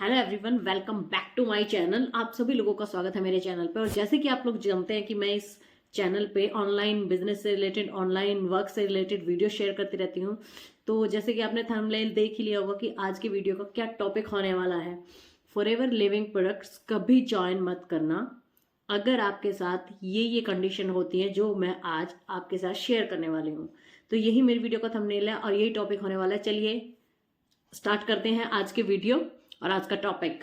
Hello everyone, welcome back to my channel. आप सभी लोगों का स्वागत है मेरे चैनल पे। और जैसे कि आप लोग जानते हैं कि मैं इस चैनल पे ऑनलाइन बिजनेस से रिलेटेड, ऑनलाइन वर्क से रिलेटेड वीडियो शेयर करती रहती हूँ। तो जैसे कि आपने थंबनेल देख ही लिया होगा कि आज की वीडियो का क्या टॉपिक होने वाला है। फॉरएवर लिविंग प्रोडक्ट्स कभी ज्वाइन मत करना अगर आपके साथ ये कंडीशन होती है जो मैं आज आपके साथ शेयर करने वाली हूँ। तो यही मेरी वीडियो का थंबनेल है और यही टॉपिक होने वाला है। चलिए स्टार्ट करते हैं आज के वीडियो और आज का टॉपिक।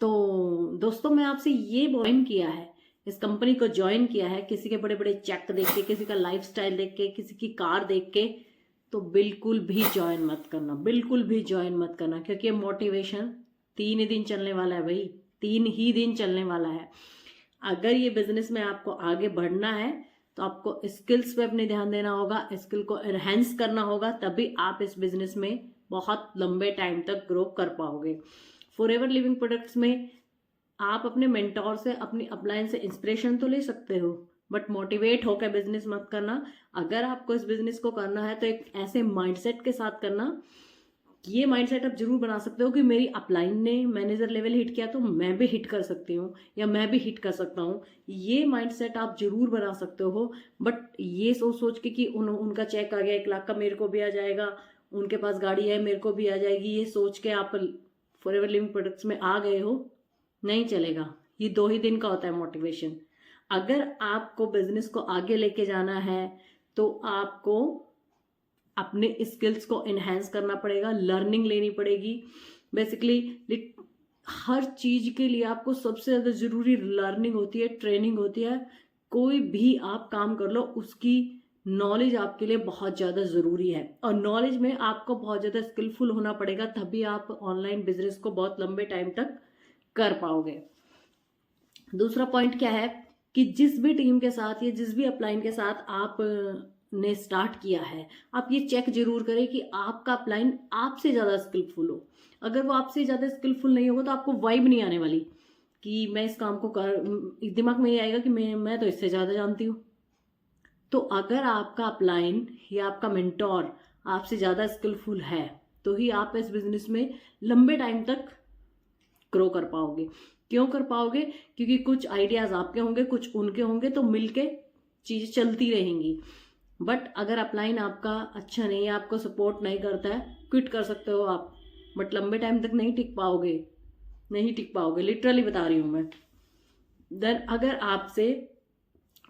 तो दोस्तों, मैं आपसे ये ज्वाइन किया है, इस कंपनी को ज्वाइन किया है किसी के बड़े बड़े चेक देख के, किसी का लाइफस्टाइल देख के, किसी की कार देख के। तो बिल्कुल भी ज्वाइन मत करना, बिल्कुल भी ज्वाइन मत करना, क्योंकि ये मोटिवेशन 3 ही दिन चलने वाला है भाई, 3 ही दिन चलने वाला है। अगर ये बिजनेस में आपको आगे बढ़ना है तो आपको स्किल्स पे अपने ध्यान देना होगा, स्किल को एनहेंस करना होगा, तभी आप इस बिजनेस में बहुत लंबे टाइम तक ग्रो कर पाओगे। फॉरएवर लिविंग प्रोडक्ट्स में आप अपने मेंटोर से, अपनी अपलाइन से इंस्पिरेशन तो ले सकते हो, बट मोटिवेट होकर बिजनेस मत करना। अगर आपको इस बिजनेस को करना है तो एक ऐसे माइंडसेट के साथ करना। ये माइंडसेट आप जरूर बना सकते हो कि मेरी अपलाइन ने मैनेजर लेवल हिट किया तो मैं भी हिट कर सकती हूँ या मैं भी हिट कर सकता हूँ। ये माइंडसेट आप जरूर बना सकते हो। बट ये सोच सोच के कि उनका चेक आ गया 1 लाख का, मेरे को भी आ जाएगा, उनके पास गाड़ी है मेरे को भी आ जाएगी, ये सोच के आप फॉरएवर लिविंग प्रोडक्ट्स में आ गए हो, नहीं चलेगा। ये 2 ही दिन का होता है मोटिवेशन। अगर आपको बिजनेस को आगे लेके जाना है तो आपको अपने स्किल्स को इन्हेंस करना पड़ेगा, लर्निंग लेनी पड़ेगी। बेसिकली हर चीज के लिए आपको सबसे ज्यादा जरूरी लर्निंग होती है, ट्रेनिंग होती है। कोई भी आप काम कर लो, उसकी नॉलेज आपके लिए बहुत ज्यादा जरूरी है, और नॉलेज में आपको बहुत ज्यादा स्किलफुल होना पड़ेगा, तभी आप ऑनलाइन बिजनेस को बहुत लंबे टाइम तक कर पाओगे। दूसरा पॉइंट क्या है कि जिस भी टीम के साथ या जिस भी अपलाइन के साथ आप ने स्टार्ट किया है, आप ये चेक जरूर करें कि आपका अपलाइन आपसे ज़्यादा स्किलफुल हो। अगर वो आपसे ज़्यादा स्किलफुल नहीं होगा तो आपको वाइब नहीं आने वाली कि मैं इस काम को कर, दिमाग में ये आएगा कि मैं तो इससे ज़्यादा जानती हूँ। तो अगर आपका अपलाइन या आपका मेंटोर आपसे ज़्यादा स्किलफुल है तो ही आप इस बिजनेस में लंबे टाइम तक ग्रो कर पाओगे। क्यों कर पाओगे? क्योंकि कुछ आइडियाज आपके होंगे, कुछ उनके होंगे, तो मिलके चीजें चलती रहेंगी। बट अगर अपलाइन आपका अच्छा नहीं है, आपको सपोर्ट नहीं करता है, क्विट कर सकते हो आप, बट लंबे टाइम तक नहीं टिक पाओगे, नहीं टिक पाओगे, लिटरली बता रही हूं मैं। देन अगर आपसे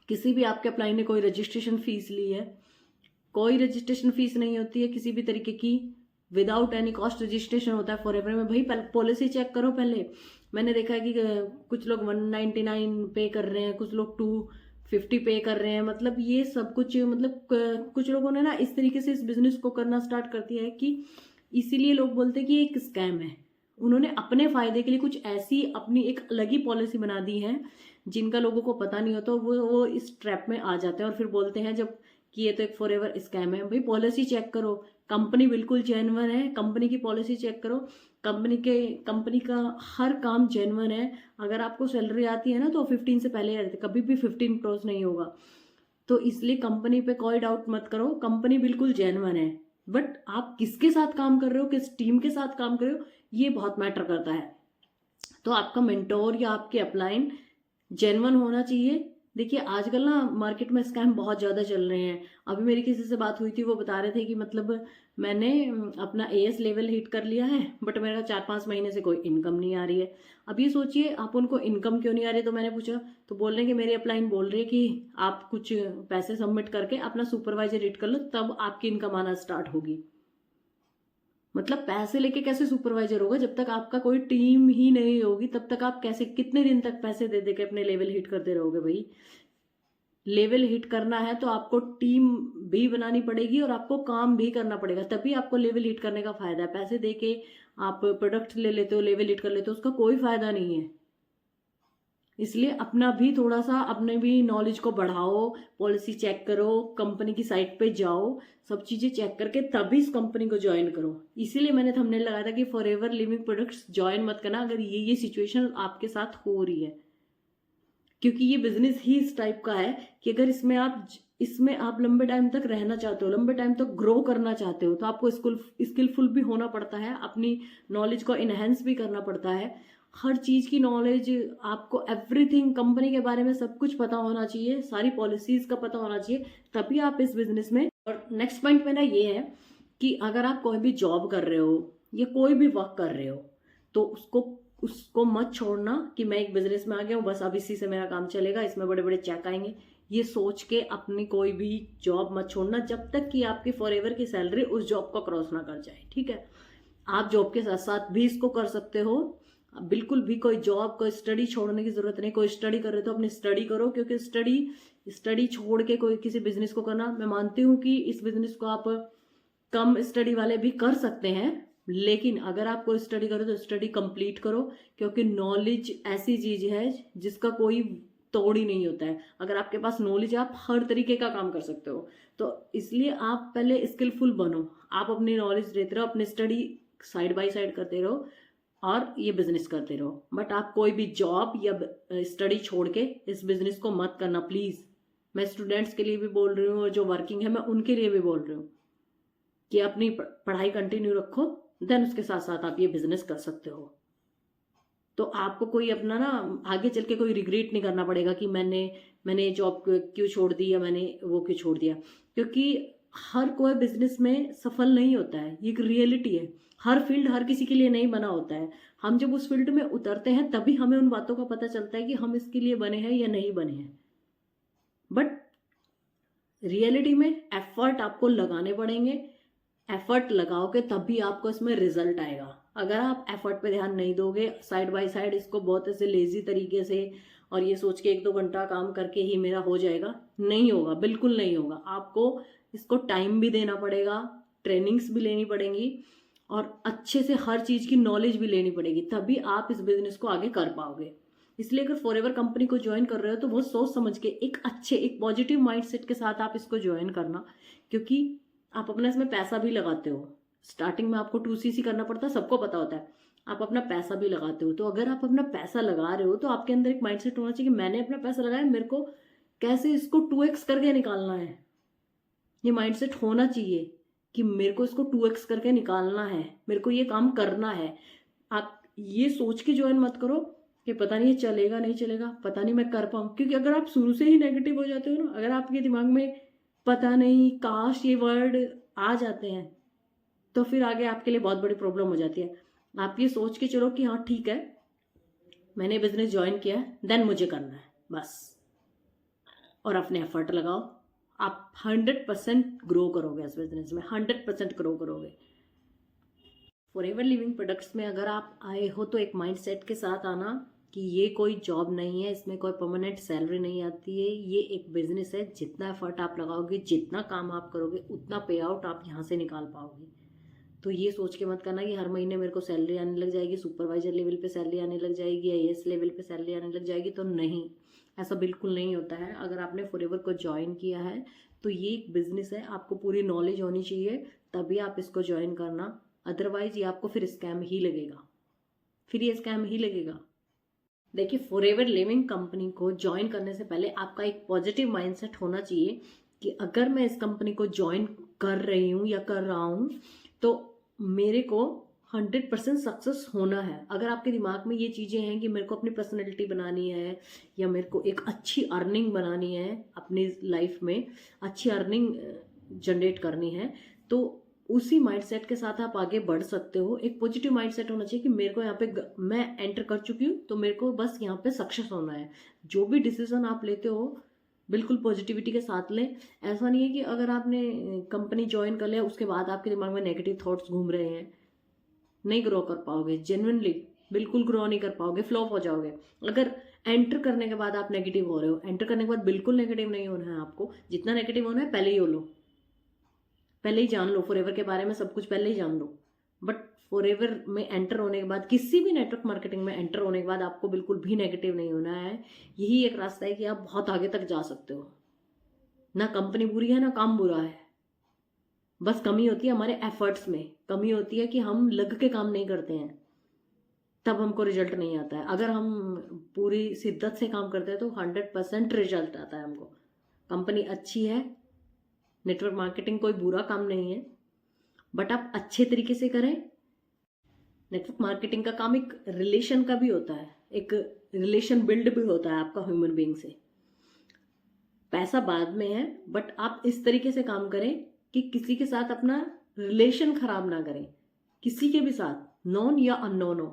किसी भी आपके अपलाइन ने कोई रजिस्ट्रेशन फीस ली है, कोई रजिस्ट्रेशन फीस नहीं होती है किसी भी तरीके की, विदाउट एनी कॉस्ट रजिस्ट्रेशन होता है फॉरएवर में। भाई पॉलिसी चेक करो पहले। मैंने देखा है कि कुछ लोग 199 पे कर रहे हैं, कुछ लोग 250 पे कर रहे हैं। मतलब ये सब कुछ, मतलब कुछ लोगों ने ना इस तरीके से इस बिजनेस को करना स्टार्ट कर दिया है कि इसीलिए लोग बोलते हैं कि ये एक स्कैम है। उन्होंने अपने फायदे के लिए कुछ ऐसी अपनी एक अलग ही पॉलिसी बना दी है जिनका लोगों को पता नहीं होता, वो इस ट्रैप में आ जाते हैं और फिर बोलते हैं जब कि ये तो एक फॉरएवर स्कैम है। भाई पॉलिसी चेक करो, कंपनी बिल्कुल जेन्युइन है, कंपनी की पॉलिसी चेक करो, कंपनी का हर काम जेन्युइन है। अगर आपको सैलरी आती है ना तो 15 से पहले आती है, कभी भी 15 क्रॉस नहीं होगा। तो इसलिए कंपनी पे कोई डाउट मत करो, कंपनी बिल्कुल जेन्युइन है। बट आप किसके साथ काम कर रहे हो, किस टीम के साथ काम कर रहे हो, ये बहुत मैटर करता है। तो आपका मेंटोर या आपके अपलाइन जेन्युइन होना चाहिए। देखिए आजकल ना मार्केट में स्कैम बहुत ज़्यादा चल रहे हैं। अभी मेरी किसी से बात हुई थी, वो बता रहे थे कि मतलब मैंने अपना एएस लेवल हिट कर लिया है, बट मेरा 4-5 महीने से कोई इनकम नहीं आ रही है। अब ये सोचिए आप उनको इनकम क्यों नहीं आ रही। तो मैंने पूछा तो बोल रहे हैं कि मेरी अपलाइन बोल रही है कि आप कुछ पैसे सबमिट करके अपना सुपरवाइजर हिट कर लो, तब आपकी इनकम आना स्टार्ट होगी। मतलब पैसे लेके कैसे सुपरवाइजर होगा? जब तक आपका कोई टीम ही नहीं होगी तब तक आप कैसे, कितने दिन तक पैसे दे दे के अपने लेवल हिट करते रहोगे? भाई लेवल हिट करना है तो आपको टीम भी बनानी पड़ेगी और आपको काम भी करना पड़ेगा, तभी आपको लेवल हिट करने का फायदा है। पैसे दे के आप प्रोडक्ट ले लेते हो, लेवल हिट कर लेते हो, उसका कोई फायदा नहीं है। इसलिए अपना भी थोड़ा सा, अपने भी नॉलेज को बढ़ाओ, पॉलिसी चेक करो, कंपनी की साइट पे जाओ, सब चीजें चेक करके तभी इस कंपनी को ज्वाइन करो। इसीलिए मैंने थंबनेल लगाया था कि फॉरएवर लिविंग प्रोडक्ट्स ज्वाइन मत करना अगर ये सिचुएशन आपके साथ हो रही है। क्योंकि ये बिजनेस ही इस टाइप का है कि अगर इसमें आप लंबे टाइम तक रहना चाहते हो, लंबे टाइम तक ग्रो करना चाहते हो, तो आपको स्किलफुल भी होना पड़ता है, अपनी नॉलेज को इनहेंस भी करना पड़ता है। हर चीज की नॉलेज आपको, एवरीथिंग कंपनी के बारे में सब कुछ पता होना चाहिए, सारी पॉलिसीज का पता होना चाहिए, तभी आप इस बिजनेस में। और नेक्स्ट पॉइंट मेरा ये है कि अगर आप कोई भी जॉब कर रहे हो या कोई भी वर्क कर रहे हो, तो उसको मत छोड़ना कि मैं एक बिजनेस में आ गया हूँ, बस अब इसी से मेरा काम चलेगा, इसमें बड़े बड़े चेक आएंगे। ये सोच के अपनी कोई भी जॉब मत छोड़ना जब तक कि आपकी फॉरएवर की सैलरी उस जॉब को क्रॉस ना कर जाए, ठीक है। आप जॉब के साथ साथ भी इसको कर सकते हो, बिल्कुल भी कोई जॉब कोई स्टडी छोड़ने की जरूरत नहीं। कोई स्टडी कर रहे तो अपनी स्टडी करो, क्योंकि स्टडी छोड़ के कोई किसी बिजनेस को करना, मैं मानती हूँ कि इस बिजनेस को आप कम स्टडी वाले भी कर सकते हैं, लेकिन अगर आप कोई स्टडी करो तो स्टडी कंप्लीट करो, क्योंकि नॉलेज ऐसी चीज है जिसका कोई तोड़ ही नहीं होता है। अगर आपके पास नॉलेज है, आप हर तरीके का काम कर सकते हो। तो इसलिए आप पहले स्किलफुल बनो, आप अपनी नॉलेज देते रहो, अपनी स्टडी साइड बाय साइड करते रहो और ये बिजनेस करते रहो। बट आप कोई भी जॉब या स्टडी छोड़ के इस बिजनेस को मत करना प्लीज। मैं स्टूडेंट्स के लिए भी बोल रही हूँ और जो वर्किंग है मैं उनके लिए भी बोल रही हूँ कि अपनी पढ़ाई कंटिन्यू रखो, देन उसके साथ साथ आप ये बिजनेस कर सकते हो। तो आपको कोई अपना ना आगे चल के कोई रिग्रेट नहीं करना पड़ेगा कि मैंने जॉब क्यों छोड़ दी या मैंने वो क्यों छोड़ दिया, क्योंकि हर कोई बिजनेस में सफल नहीं होता है। ये एक रियलिटी है, हर फील्ड हर किसी के लिए नहीं बना होता है। हम जब उस फील्ड में उतरते हैं तभी हमें उन बातों का पता चलता है कि हम इसके लिए बने हैं या नहीं बने हैं। बट रियलिटी में एफर्ट आपको लगाने पड़ेंगे, एफर्ट लगाओगे तभी आपको इसमें रिजल्ट आएगा। अगर आप एफर्ट पे ध्यान नहीं दोगे, साइड बाय साइड इसको बहुत ऐसे लेजी तरीके से और ये सोच के 1-2 घंटा काम करके ही मेरा हो जाएगा, नहीं होगा, बिल्कुल नहीं होगा। आपको इसको टाइम भी देना पड़ेगा, ट्रेनिंग्स भी लेनी पड़ेंगी और अच्छे से हर चीज की नॉलेज भी लेनी पड़ेगी, तभी आप इस बिजनेस को आगे कर पाओगे। इसलिए अगर फॉरएवर कंपनी को ज्वाइन कर रहे हो तो बहुत सोच समझ के एक पॉजिटिव माइंडसेट के साथ आप इसको ज्वाइन करना, क्योंकि आप अपना इसमें पैसा भी लगाते हो। स्टार्टिंग में आपको 2cc करना पड़ता है, सबको पता होता है, आप अपना पैसा भी लगाते हो। तो अगर आप अपना पैसा लगा रहे हो तो आपके अंदर एक माइंडसेट होना चाहिए कि मैंने अपना पैसा लगाया, मेरे को कैसे इसको 2x करके निकालना है। ये माइंडसेट होना चाहिए कि मेरे को इसको 2x करके निकालना है, मेरे को ये काम करना है। आप ये सोच के ज्वाइन मत करो कि पता नहीं ये चलेगा नहीं चलेगा, पता नहीं मैं कर पाऊँ, क्योंकि अगर आप शुरू से ही नेगेटिव हो जाते हो ना, अगर आपके दिमाग में पता नहीं काश ये वर्ड आ जाते हैं, तो फिर आगे आपके लिए बहुत बड़ी प्रॉब्लम हो जाती है। आप ये सोच के चलो कि हाँ ठीक है, मैंने बिजनेस ज्वाइन किया है, देन मुझे करना है बस, और अपने एफर्ट लगाओ। आप 100% ग्रो करोगे इस बिजनेस में, 100% ग्रो करोगे। फॉरएवर लिविंग प्रोडक्ट्स में अगर आप आए हो तो एक माइंडसेट के साथ आना कि ये कोई जॉब नहीं है, इसमें कोई परमानेंट सैलरी नहीं आती है, ये एक बिजनेस है। जितना एफर्ट आप लगाओगे, जितना काम आप करोगे, उतना पे आउट आप यहाँ से निकाल पाओगे। तो ये सोच के मत करना कि हर महीने मेरे को सैलरी आने लग जाएगी, सुपरवाइजर लेवल पे सैलरी आने लग जाएगी, आईएएस लेवल पे सैलरी आने लग जाएगी। तो नहीं, ऐसा बिल्कुल नहीं होता है। अगर आपने फॉरएवर को ज्वाइन किया है तो ये एक बिजनेस है, आपको पूरी नॉलेज होनी चाहिए, तभी आप इसको ज्वाइन करना। अदरवाइज ये आपको फिर स्कैम ही लगेगा, फिर ये स्कैम ही लगेगा। देखिए, फॉरएवर लिविंग कंपनी को ज्वाइन करने से पहले आपका एक पॉजिटिव माइंडसेट होना चाहिए कि अगर मैं इस कंपनी को ज्वाइन कर रही हूँ या कर रहा हूँ तो मेरे को 100% सक्सेस होना है। अगर आपके दिमाग में ये चीज़ें हैं कि मेरे को अपनी पर्सनैलिटी बनानी है या मेरे को एक अच्छी अर्निंग बनानी है, अपनी लाइफ में अच्छी अर्निंग जनरेट करनी है, तो उसी माइंडसेट के साथ आप आगे बढ़ सकते हो। एक पॉजिटिव माइंडसेट होना चाहिए कि मेरे को यहाँ पे मैं एंटर कर चुकी हूँ तो मेरे को बस यहाँ पे सक्सेस होना है। जो भी डिसीजन आप लेते हो बिल्कुल पॉजिटिविटी के साथ लें। ऐसा नहीं है कि अगर आपने कंपनी ज्वाइन कर लिया उसके बाद आपके दिमाग में नेगेटिव थॉट्स घूम रहे हैं, नहीं ग्रो कर पाओगे, जेन्युइनली बिल्कुल ग्रो नहीं कर पाओगे, फ्लॉप हो जाओगे। अगर एंटर करने के बाद आप नेगेटिव हो रहे हो, एंटर करने के बाद बिल्कुल नेगेटिव नहीं होना है आपको। जितना नेगेटिव होना है पहले ही हो लो, पहले ही जान लो, फॉरएवर के बारे में सब कुछ पहले ही जान लो। बट फॉरएवर में एंटर होने के बाद, किसी भी नेटवर्क मार्केटिंग में एंटर होने के बाद आपको बिल्कुल भी नेगेटिव नहीं होना है। यही एक रास्ता है कि आप बहुत आगे तक जा सकते हो। ना कंपनी बुरी है ना काम बुरा है, बस कमी होती है हमारे एफर्ट्स में, कमी होती है कि हम लग के काम नहीं करते हैं, तब हमको रिजल्ट नहीं आता है। अगर हम पूरी शिद्दत से काम करते हैं तो 100% रिजल्ट आता है हमको। कंपनी अच्छी है, नेटवर्क मार्केटिंग कोई बुरा काम नहीं है, बट आप अच्छे तरीके से करें। नेटवर्क मार्केटिंग का काम एक रिलेशन का भी होता है, एक रिलेशन बिल्ड भी होता है आपका ह्यूमन बीइंग से। पैसा बाद में है, बट आप इस तरीके से काम करें कि किसी के साथ अपना रिलेशन खराब ना करें, किसी के भी साथ, नॉन या अननोन हो।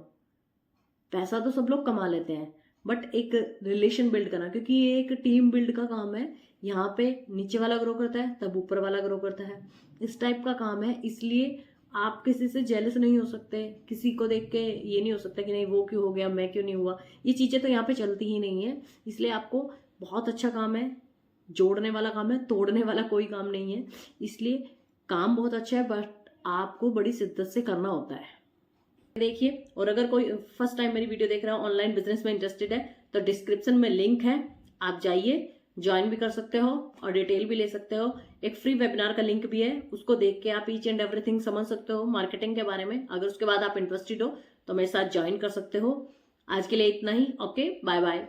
पैसा तो सब लोग कमा लेते हैं, बट एक रिलेशन बिल्ड करना, क्योंकि ये एक टीम बिल्ड का काम है। यहाँ पे नीचे वाला ग्रो करता है तब ऊपर वाला ग्रो करता है, इस टाइप का काम है। इसलिए आप किसी से जेलस नहीं हो सकते, किसी को देख के ये नहीं हो सकता कि नहीं वो क्यों हो गया, मैं क्यों नहीं हुआ। ये चीज़ें तो यहाँ पे चलती ही नहीं है। इसलिए आपको बहुत अच्छा काम है, जोड़ने वाला काम है, तोड़ने वाला कोई काम नहीं है। इसलिए काम बहुत अच्छा है, बट आपको बड़ी शिद्दत से करना होता है। देखिए, और अगर कोई फर्स्ट टाइम मेरी वीडियो देख रहा है, ऑनलाइन बिजनेस में इंटरेस्टेड है, तो डिस्क्रिप्शन में लिंक है, आप जाइए, ज्वाइन भी कर सकते हो और डिटेल भी ले सकते हो। एक फ्री वेबिनार का लिंक भी है, उसको देख के आप ईच एंड एवरीथिंग समझ सकते हो मार्केटिंग के बारे में। अगर उसके बाद आप इंटरेस्टेड हो तो मेरे साथ ज्वाइन कर सकते हो। आज के लिए इतना ही। Okay, bye bye.